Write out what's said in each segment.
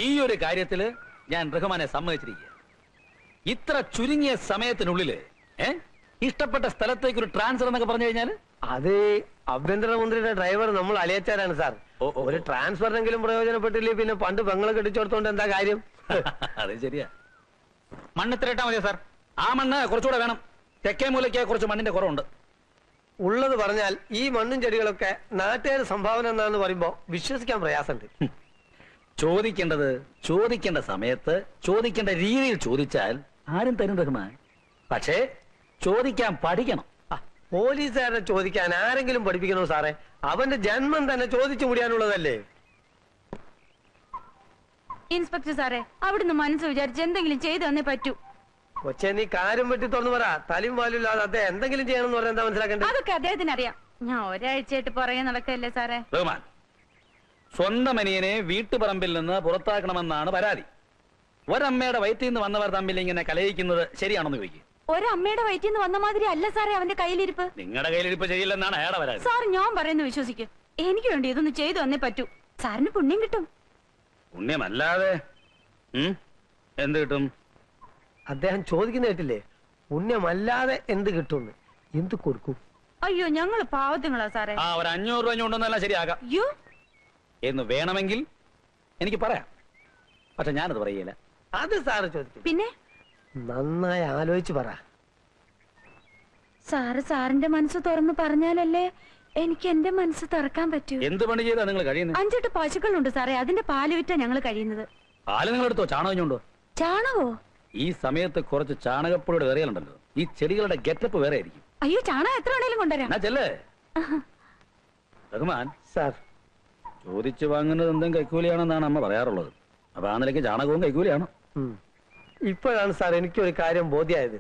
ഈ ഒരു കാര്യത്തില് ഞാൻ റഹ്മാനെ സമ്മതിച്ചിരിക്കുക. ഇത്ര ചുരുങ്ങിയ സമയത്തിനുള്ളില് ഇഷ്ടപ്പെട്ട സ്ഥലത്തേക്ക് ഒരു ട്രാൻസ്ഫർ എന്നൊക്കെ പറഞ്ഞു കഴിഞ്ഞാൽ അത് ആഭ്യന്തരമന്ത്രിയുടെ ഡ്രൈവർ നമ്മൾ അലിയച്ചാരാണ് സാർ. ഒരു ട്രാൻസ്ഫറിനെങ്കിലും പ്രയോജനപ്പെട്ടില്ലേ പിന്നെ പണ്ട് പെങ്ങളെ കെട്ടിച്ചോടത്തോണ്ട് എന്താ കാര്യം? അതെ ശരിയാ. മണ്ണ് ഇത്ര ഇട്ടാ മതിയോ സാർ? ആ മണ്ണ് കുറച്ചുകൂടെ വേണം. തെക്കേ മൂലയ്ക്ക് കുറച്ച് മണ്ണിന്റെ കുറവുണ്ട്. ഉള്ളത് പറഞ്ഞാൽ ഈ മണ്ണും ചെടികളൊക്കെ നാട്ടുകാർ സംഭാവന എന്നാന്ന് പറയുമ്പോ വിശ്വസിക്കാൻ പ്രയാസമുണ്ട്. ചോദിക്കേണ്ടത് ചോദിക്കേണ്ട സമയത്ത് ചോദിക്കേണ്ട രീതിയിൽ ചോദിച്ചാൽ ആരും തരും റഹ്മാൻ. പക്ഷേ ചോദിക്കാൻ പഠിക്കണം. പോലീസുകാരെ ചോദിക്കാൻ ആരെങ്കിലും പഠിപ്പിക്കണോ സാറേ? അവന്റെ ജന്മം തന്നെ ചോദിച്ചു മുടിയാനുള്ളതല്ലേ? ഇൻസ്പെക്ടർ സാറേ, അവിടുന്ന് മനസ്സ് വിചാരിച്ച് എന്തെങ്കിലും ചെയ്തു തന്നേ പറ്റൂ. കൊച്ചെ നീ കാര്യം പറ്റി തുറന്നു പറ. തലയും വാലില്ലാതെ അദ്ദേഹം എന്തെങ്കിലും ചെയ്യണമെന്ന് പറഞ്ഞാൽ എന്താ മനസ്സിലാക്കേണ്ടത്? അതൊക്കെ അദ്ദേഹത്തിന് അറിയാം. ഞാൻ ഒരാഴ്ചയായിട്ട് പുറകെ നടക്കല്ലേ സാറേ. റഹ്മാൻ, സ്വന്തം അനിയനെ വീട്ടുപറമ്പിൽ നിന്ന് പുറത്താക്കണമെന്നാണ് പരാതി. ഒരമ്മയുടെ വയറ്റിൽ നിന്ന് വന്നവർ തമ്മിൽ ഇങ്ങനെ കലയിക്കുന്നത് ശരിയാണെന്ന് ചോദിക്കും. ഒരമ്മയുടെ വയറ്റിൽ നിന്ന് വന്ന മാതിരി അല്ല സാറേ അവന്റെ കയ്യിലിരിപ്പ്. നിങ്ങളുടെ കയ്യിലിരിപ്പ് ശരിയില്ലെന്നാണ് അയാളുടെ പരാതി. സാർ ഞാൻ പറയുന്നത് വിശ്വസിക്കും. എനിക്ക് വേണ്ടി ഇതൊന്ന് ചെയ്തു തന്നേ പറ്റൂ. സാറിന് പുണ്യം കിട്ടും. പുണ്യമല്ലാതെ എന്ത് കിട്ടും? അദ്ദേഹം ചോദിക്കുന്ന കേട്ടില്ലേ? പുണ്യമല്ലാതെ എന്ത് കിട്ടും? എന്ത് കൊടുക്കും? അയ്യോ, ഞങ്ങള് പാവത്തുങ്ങളാ സാറേ. ആ, ഒരു 500 രൂപ കൊണ്ടൊന്നെല്ലാം ശരിയാകാം എന്ന് വേണമെങ്കിൽ എനിക്ക് പറയാം. പക്ഷെ ഞാനത് പറയില്ല. അത് സാറ് ചോദിക്കും. പിന്നെ നന്നായി ആലോചിച്ച് പറ. സാറിന്റെ മനസ്സ് തുറന്ന് പറഞ്ഞാലല്ലേ എനിക്ക് എന്റെ മനസ്സ് തുറക്കാൻ പറ്റൂ. എന്ത് പണി ചെയ്താ നിങ്ങൾ കഴിയുന്നത്? 5-8 പശുക്കളുണ്ട് സാറേ. അതിന്റെ പാല് വിറ്റാ ഞങ്ങൾ കഴിയുന്നത്. പാല് നിങ്ങൾ എടുത്തോ? ചാണകഞ്ഞുണ്ടോ? ചാണകോ? ഈ സമയത്ത് കുറച്ച് ചാണകപ്പൊടിയുടെ വേറെയുണ്ടല്ലോ. ഈ ചെടികളുടെ ഗെറ്റപ്പ് വേറെ ആയിരിക്കും. അയ്യോ, ചാണകം എത്ര വേണേലും കൊണ്ടുവരാം. റഹ്മാൻ സാർ, ചോദിച്ചു വാങ്ങുന്നത് എന്തും കൈക്കൂലിയാണെന്നാണ് അമ്മ പറയാറുള്ളത്. അപ്പൊ ആ നിലയ്ക്ക് ചാണകവും കൈക്കൂലിയാണ്. ഇപ്പോഴാണ് സാർ എനിക്കൊരു കാര്യം ബോധ്യമായത്.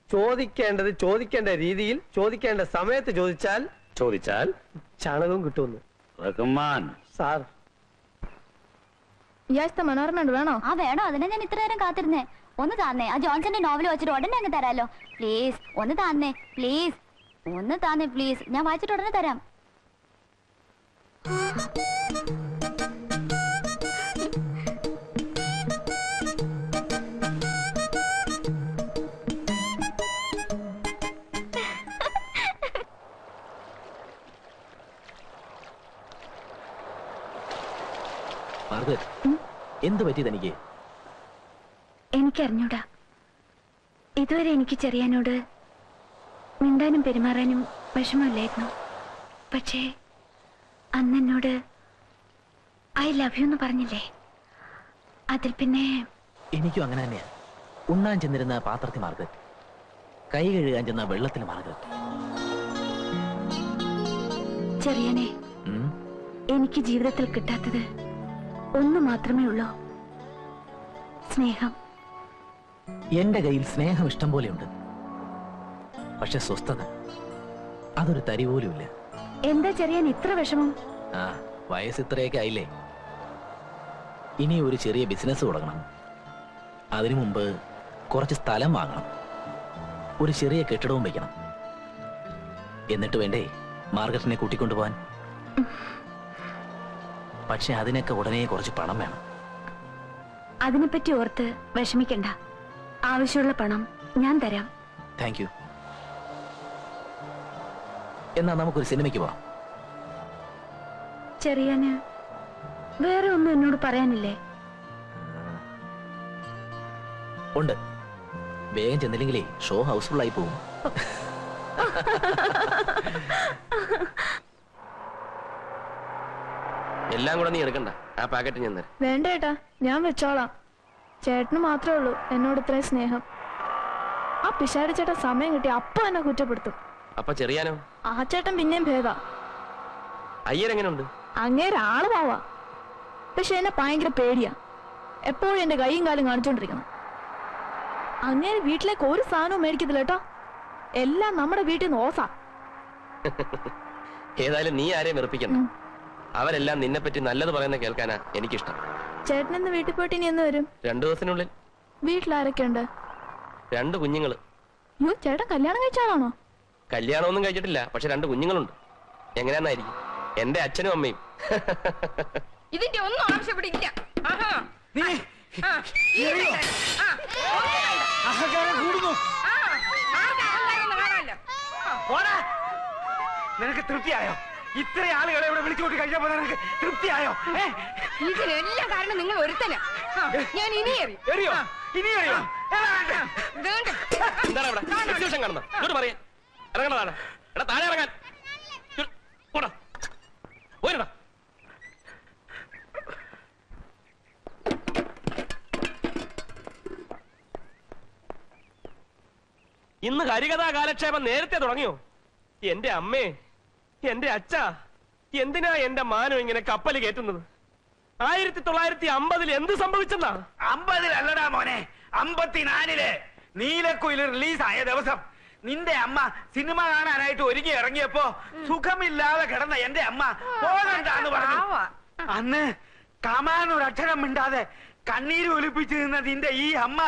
ചോദിക്കേണ്ടത് ചോദിക്കേണ്ട രീതിയിൽ ചോദിക്കേണ്ട സമയത്ത് ചോദിച്ചാൽ ചാണകവും കിട്ടുമെന്ന്. റഹ്മാൻ സാർ, മനോരമ വേണോ? ആ വേണോ? അതിനെ ഞാൻ ഇത്ര നേരം കാത്തിരുന്നേ. ഒന്ന് താന്നേ. ആ ജോൺസന്റെ നോവൽ വായിച്ചിട്ട് ഉടനെ അങ്ങ് തരാലോ. പ്ലീസ് ഒന്ന് താന്നേ. പ്ലീസ് ഒന്ന് താന്നേ. പ്ലീസ്, ഞാൻ വായിച്ചിട്ട് ഉടനെ തരാം. എന്ത് പറ്റി തനിക്ക്? എനിക്കറിഞ്ഞൂടാ. ഇതുവരെ എനിക്ക് ചെറിയാനോട് മിണ്ടാനും പെരുമാറാനും വിഷമമില്ലായിരുന്നു. പക്ഷേ അന്നെന്നോട് ഐ ലവ് യു എന്ന് പറഞ്ഞില്ലേ, അതിൽ പിന്നെ എനിക്കും അങ്ങനെ തന്നെയാ. ഉണ്ണാൻ ചെന്നിരുന്ന പാത്രത്തിൽ മാർഗരറ്റ്, കൈ കഴുകാൻ ചെന്ന വെള്ളത്തിൽ മാർഗരറ്റ്. ചെറിയാനെ, എനിക്ക് ജീവിതത്തിൽ കിട്ടാത്തത് ഒന്ന് മാത്രമേ ഉള്ളൂ, സ്നേഹം. എന്റെ കയ്യിൽ സ്നേഹം ഇഷ്ടം പോലെയുണ്ട്. പക്ഷെ സ്വസ്ഥത അതൊരു തരി പോലും ഇല്ല. എന്താ ചെറിയാൻ ഇത്ര വിഷമം? ആ, വയസ്സ് ഇത്രയൊക്കെ ആയില്ലേ. ഇനി ഒരു ചെറിയ ബിസിനസ് തുടങ്ങണം. അതിനു മുമ്പ് കുറച്ച് സ്ഥലം വാങ്ങണം. ഒരു ചെറിയ കെട്ടിടവും വയ്ക്കണം. എന്നിട്ട് വേണ്ടേ മാർഗരറ്റിനെ കൂട്ടിക്കൊണ്ടുപോവാൻ. പക്ഷെ അതിനൊക്കെ ഉടനെ കുറച്ച് പണം വേണം. അതിനെപ്പറ്റി ഓർത്ത് വിഷമിക്കണ്ട. ആവശ്യമുള്ള പണം ഞാൻ തരാം. Thank you. എന്നാ നമുക്കൊരു സിനിമയ്ക്ക് പോവാം. ചെറിയാന് വേറെ ഒന്നും എന്നോട് പറയാനില്ലേ? ഉണ്ട്. വേഗം ചെന്നില്ലെങ്കിലേ ഷോ ഹൗസ്ഫുൾ ആയി പോകും. എല്ലാം കൂടെ നീ എടുക്കണ്ട. ആ പാക്കറ്റ് ഞാൻ തരാം. വേണ്ട ഏട്ടാ, ഞാൻ വെച്ചോളാം. ചേട്ടന് മാത്രമേ ഉള്ളൂ എന്നോട് ഇത്രയും സ്നേഹം. ആ പിശാരി ചേട്ടൻ സമയം കിട്ടി അപ്പൊ എന്നെ കുറ്റപ്പെടുത്തും. അപ്പൊ ചെറിയാനോ? ആ ചേട്ടൻ പിന്നെയും ഭേദാ. അയ്യരെങ്ങനെയുണ്ട്? അങ്ങേരെ ആള് പോവാ. പക്ഷെ എന്നെ ഭയങ്കര പേടിയാ. എപ്പോഴും എന്റെ കൈയും കാലും കാണിച്ചോണ്ടിരിക്കണം. അങ്ങേര് വീട്ടിലേക്ക് ഒരു സാധനവും മേടിക്കത്തില്ല കേട്ടോ. എല്ലാം നമ്മുടെ വീട്ടിൽ നിന്ന് ഓസാ. ഏതായാലും നീ ആരെയും വെറുപ്പിക്കണ്ട. അവരെല്ലാം നിന്നെ പറ്റി നല്ലത് പറയുന്ന കേൾക്കാനാ എനിക്കിഷ്ടം. ചേട്ടനെന്ന് വീട്ടിൽ പോയിട്ട് ഇനി എന്ന് വരും? 2 ദിവസത്തിനുള്ളിൽ. വീട്ടിലാരൊക്കെ ഉണ്ട്? 2 കുഞ്ഞുങ്ങള്. യോ, ചേട്ടൻ കല്യാണം കഴിച്ചാണോ? കല്യാണമൊന്നും കഴിച്ചിട്ടില്ല, പക്ഷെ 2 കുഞ്ഞുങ്ങളുണ്ട്. എങ്ങനെയാന്നായിരിക്കും? എന്റെ അച്ഛനും അമ്മയും. ഇതിന്റെ ഒന്നും ആവശ്യപ്പെടില്ല. അഹങ്കാരം കൂടുന്നു. പോടാ. നിനക്ക് തൃപ്തിയായോ? ഇത്രയും ആളുകളെ ഇവിടെ വിളിച്ചുകൊണ്ട് കഴിഞ്ഞപ്പോ നിനക്ക് തൃപ്തിയായോ? ഇതിനെല്ലാം കാരണം നിങ്ങൾ ഒരുത്തനാ. ഞാൻ ഇനി എറിയോ? ഇനി എറിയോ? എന്താണ് ഇവിടെ എക്സിബിഷൻ കാണുന്നത്? ഇങ്ങോട്ട് പറയാ ഇറങ്ങണതാണ്. എടാ താഴെ ഇറങ്ങാൻ. പോടാ പോയിരടാ. ഇന്ന് ഹരികഥാ കാലക്ഷേപം നേരത്തെ തുടങ്ങിയോ? എന്റെ അമ്മേ, എന്റെ അച്ഛ, എന്തിനാ എന്റെ മാനം ഇങ്ങനെ കപ്പൽ കയറ്റുന്നത്? 1950 എന്ത് സംഭവിച്ചെന്നാ? 50 മോനെ, 54 നീലക്കുയിൽ റിലീസായ ദിവസം നിന്റെ അമ്മ സിനിമ കാണാനായിട്ട് ഒരുങ്ങി ഇറങ്ങിയപ്പോ സുഖമില്ലാതെ കിടന്ന എന്റെ അമ്മ പോകണ്ടാന്ന് പറഞ്ഞു. അന്ന് കമാനൊരക്ഷരം മിണ്ടാതെ കണ്ണീര് ഒലിപ്പിച്ചു നിന്ന നിന്റെ ഈ അമ്മ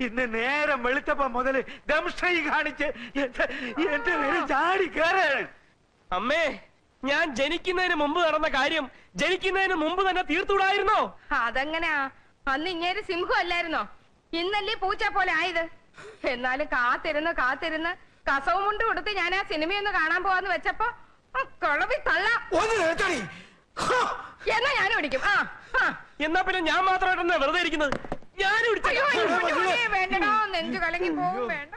ഇന്ന് നേരം വെളുത്തപ്പോ മുതല് ദംഷ്ട്രീ കാണിച്ച് എന്റെ നേരെ ചാടി കയറാണ്. അമ്മേ, ഞാൻ ജനിക്കുന്നതിന് മുമ്പ് നടന്ന കാര്യം ജനിക്കുന്നതിന് മുമ്പ് തന്നെ തീർത്തുകൂടായിരുന്നോ? അതെങ്ങനെയാ? അന്ന് ഇങ്ങേര് സിംഹം അല്ലായിരുന്നോ? ഇന്നല്ലേ പൂച്ച പോലെ ആയത്. എന്നാലും കാത്തിരുന്ന് കസവും കൊണ്ട് കൊടുത്ത് ഞാൻ ആ സിനിമയൊന്ന് കാണാൻ പോവാന്ന് വെച്ചപ്പോ കുളവി തള്ള എന്നാ ഞാൻ പിടിക്കും. എന്നാ പിന്നെ ഞാൻ മാത്രമായിട്ടെന്നാ വെറുതെ ഇരിക്കുന്നത്? ഞാനും വേണ്ടടോ, നെഞ്ചു കലങ്ങി പോവും. വേണ്ട.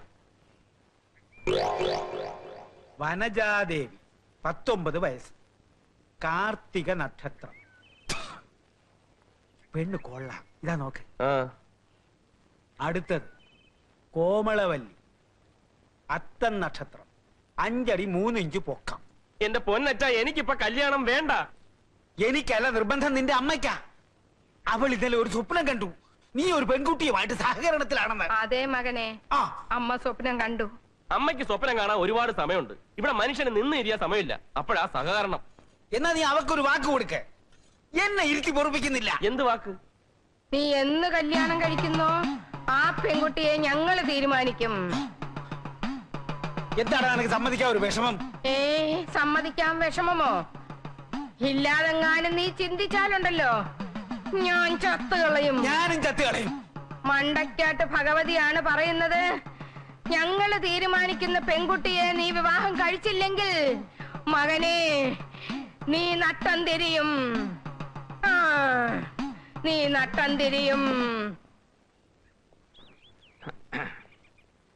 വനജാദേവി 19 വയസ്സ്, കാർത്തിക നക്ഷത്രം, പെണ്ണ് കൊള്ളാം. ഇതാ നോക്ക്. അടുത്തത് കോമളവല്ലി, അത്തം നക്ഷത്രം, 5 അടി 3 ഇഞ്ച് പൊക്കം. എന്റെ പൊന്നറ്റ, എനിക്കിപ്പൊ കല്യാണം വേണ്ട. എനിക്കല്ല നിർബന്ധം, നിന്റെ അമ്മയ്ക്കാ. അവൾ ഇന്നലെ ഒരു സ്വപ്നം കണ്ടു, നീ ഒരു പെൺകുട്ടിയുമായിട്ട് സഹകരണത്തിലാണെന്ന്. അതേ മകനെ, അമ്മ സ്വപ്നം കണ്ടു. അമ്മയ്ക്ക് സ്വപ്നം കാണാൻ ഒരുപാട് സമയമുണ്ട്. ഇവിടെ മനുഷ്യന് നിന്ന് ഇരിയാൻ സമയമില്ല. അപ്പോഴാ സഹകരണം. എന്നാ നീ അവക്കൊരു വാക്ക് കൊടുക്ക. എന്നെ ഇരുത്തി പൊറപ്പിക്കുന്നില്ല. എന്ത് വാക്ക്? നീ എന്ന് കല്യാണം കഴിക്കുന്നോ ആ പെൺകുട്ടിയെ ഞങ്ങള് തീരുമാനിക്കും. എന്താണ് നിനക്ക് സമ്മതിക്കാൻ ഒരു വിഷമം? സമ്മതിക്കാൻ വിഷമമോ? ഇല്ലാതെങ്ങാനും നീ ചിന്തിച്ചാലുണ്ടല്ലോ ഞാൻ ചത്തുകളയും. ഞാനും ചത്തുകളയും. മണ്ടയ്ക്കാട്ട് ഭഗവതിയാണ് പറയുന്നത്, ഞങ്ങള് തീരുമാനിക്കുന്ന പെൺകുട്ടിയെ നീ വിവാഹം കഴിച്ചില്ലെങ്കിൽ മകനെ നീ നട്ടം തിരിയും. നീ നട്ടം തിരിയും.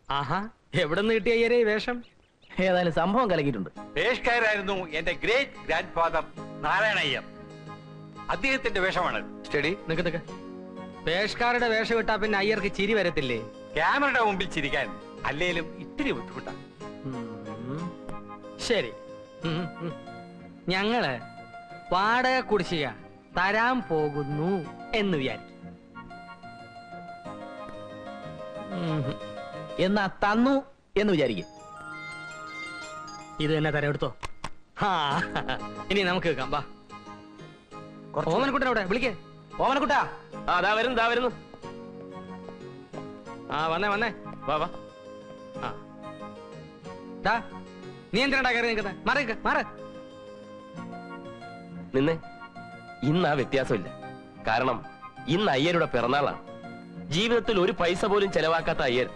ആഹാ, എവിടെ നിന്ന് കിട്ടിയ അയ്യരെ ഈ വേഷം? ഏതായാലും സംഭവം കലക്കിയിട്ടുണ്ട്. പേഷ്കാരായിരുന്നു എന്റെ ഗ്രേറ്റ് ഗ്രാൻഡ് ഫാദർ നാരായണയ്യർ. അദ്ദേഹത്തിന്റെ വേഷമാണ്. സ്റ്റഡി നിക്ക്. പേഷ്കാരുടെ വേഷം ഇട്ടാ പിന്നെ അയ്യർക്ക് ചിരി വരത്തില്ലേ? ക്യാമറയുടെ മുമ്പിൽ ചിരിക്കാൻ അല്ലേലും ഇത്തിരി ബുദ്ധിമുട്ടാണ്. ശരി, ഞങ്ങള് വാടക കുടിശ്ശിക തരാൻ പോകുന്നു എന്ന് വിചാരിക്കും. എന്നാ തന്നു എന്ന് വിചാരിക്കും. ഇത് തന്നെ തരാം, എടുത്തോ. ഇനി നമുക്ക് കേൾക്കാം. വാ, ഓമനക്കുട്ടൻ അവിടെ വിളിക്കേ. ഓമനക്കുട്ടാ. ദാ വരുന്നു. വന്നേ. വാ. നീ എന്തിനാ കയറി നിൽക്കുന്നത്? മാറ്. നിന്നെ ഇന്ന് ആ വ്യത്യാസമില്ല. കാരണം ഇന്ന് അയ്യരുടെ പിറന്നാളാണ്. ജീവിതത്തിൽ ഒരു പൈസ പോലും ചെലവാക്കാത്ത അയ്യർ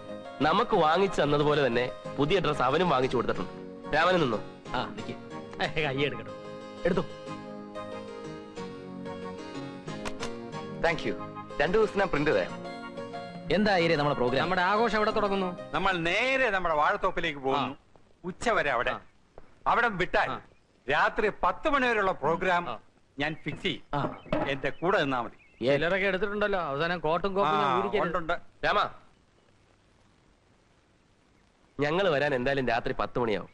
നമുക്ക് വാങ്ങിച്ചു തന്നതുപോലെ തന്നെ പുതിയ ഡ്രസ് അവനും വാങ്ങിച്ചു കൊടുത്തിട്ടുണ്ട്. രാമന് നിന്നോ? നിക്ക്. കയ്യ എടുക്കട്ടോ. എടുത്തു. Thank you. 2 ദിവസത്തിനാ പ്രിന്റ് തരാം. എന്താ അയ്യരെ നമ്മുടെ പ്രോഗ്രാം? നമ്മുടെ ആഘോഷം എവിടെ തുടങ്ങുന്നു? നമ്മൾ നേരെ നമ്മുടെ വാഴത്തോപ്പിലേക്ക് പോകുന്നു. ഉച്ചവരെ അവിടെ വിട്ടാൽ രാത്രി 10 മണി വരെയുള്ള പ്രോഗ്രാം ഞാൻ ഫിക്സ് ചെയ്യും. എന്റെ കൂടെ നിന്നാ മതി. ചിലരൊക്കെ എടുത്തിട്ടുണ്ടല്ലോ. അവസാനം കോട്ടും കോപ്പും. രാമ, ഞങ്ങൾ വരാൻ എന്തായാലും രാത്രി 10 മണിയാവും.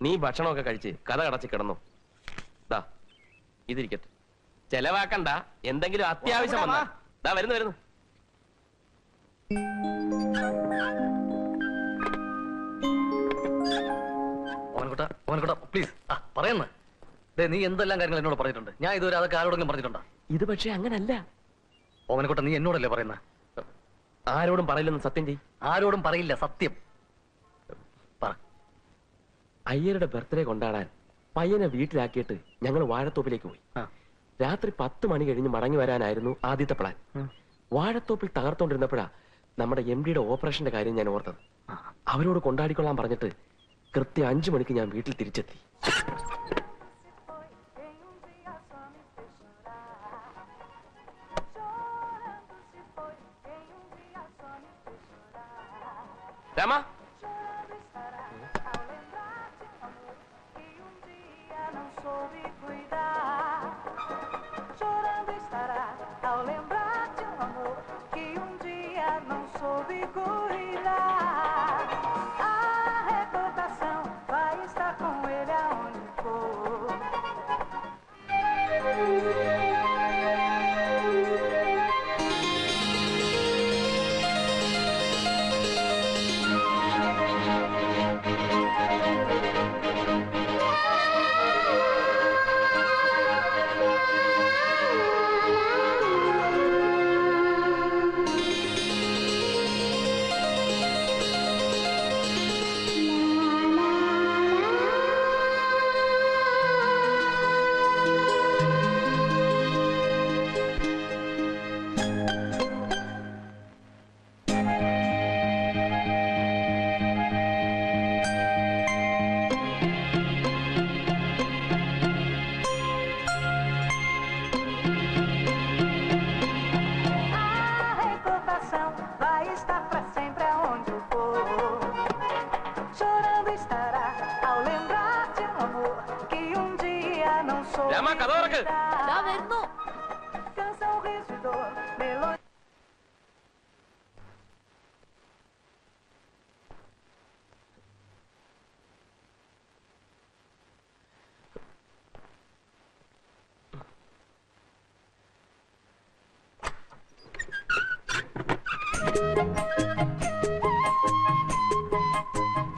നീ ഭക്ഷണമൊക്കെ കഴിച്ച് കഥ കടച്ച് കിടന്നു. ദാ ഇതിരിക്കട്ടെ, ചെലവാക്കണ്ട. എന്തെങ്കിലും അത്യാവശ്യം വന്നാ ദാ വരുന്നു. ഓമനക്കുട്ട പ്ലീസ് പറയുന്ന. നീ എന്തെല്ലാം കാര്യങ്ങൾ എന്നോട് പറഞ്ഞിട്ടുണ്ട്. ഞാൻ ഇതുവരെ അതൊക്കെ ആരോടെങ്കിലും പറഞ്ഞിട്ടുണ്ടോ? ഇത് പക്ഷെ അങ്ങനല്ല. ഓമനക്കുട്ട, നീ എന്നോടല്ലേ പറയുന്നത്? ആരോടും പറയില്ലെന്ന് സത്യം ചെയ്. ആരോടും പറയില്ല, സത്യം പറ. അയ്യരുടെ ബർത്ത്ഡേ കൊണ്ടാടാൻ പയ്യനെ വീട്ടിലാക്കിയിട്ട് ഞങ്ങൾ വാഴത്തോപ്പിലേക്ക് പോയി. രാത്രി 10 മണി കഴിഞ്ഞ് മടങ്ങി വരാനായിരുന്നു ആദ്യത്തെ പ്ലാൻ. വാഴത്തോപ്പിൽ തകർത്തോണ്ടിരുന്നപ്പോഴാ നമ്മുടെ MD-യുടെ ഓപ്പറേഷന്റെ കാര്യം ഞാൻ ഓർത്തത്. അവരോട് കൊണ്ടാടിക്കൊള്ളാൻ പറഞ്ഞിട്ട് കൃത്യം 5 മണിക്ക് ഞാൻ വീട്ടിൽ തിരിച്ചെത്തി. രാമ, രാമ, കഥ തുറക്ക്. വരുന്നു.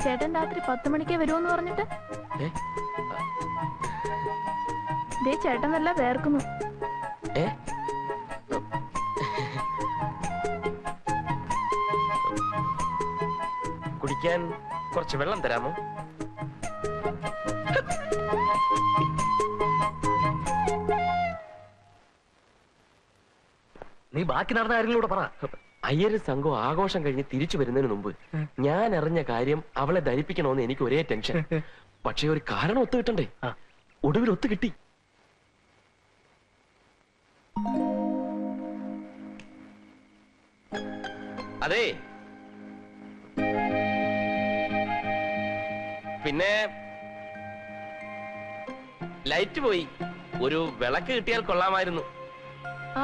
ചേട്ടൻ രാത്രി 10 മണിക്കേ വരുമെന്ന് പറഞ്ഞിട്ട് ദേ ചേട്ടൻ നല്ല വേർക്കുന്നു. കുടിക്കാൻ കുറച്ച് വെള്ളം തരാമോ? നീ ബാക്കി നടന്ന കാര്യങ്ങളൂടെ പറ. അയ്യര് സംഘം ആഘോഷം കഴിഞ്ഞ് തിരിച്ചു വരുന്നതിന് മുമ്പ് ഞാൻ അറിഞ്ഞ കാര്യം അവളെ ധരിപ്പിക്കണമെന്ന് എനിക്ക് ഒരേ ടെൻഷൻ. പക്ഷെ ഒരു കാരണം ഒത്തു കിട്ടണ്ടേ? ഒടുവിൽ ഒത്തു കിട്ടി. അതെ, പിന്നെ ലൈറ്റ് പോയി. ഒരു വിളക്ക് കിട്ടിയാൽ കൊള്ളാമായിരുന്നു. ആ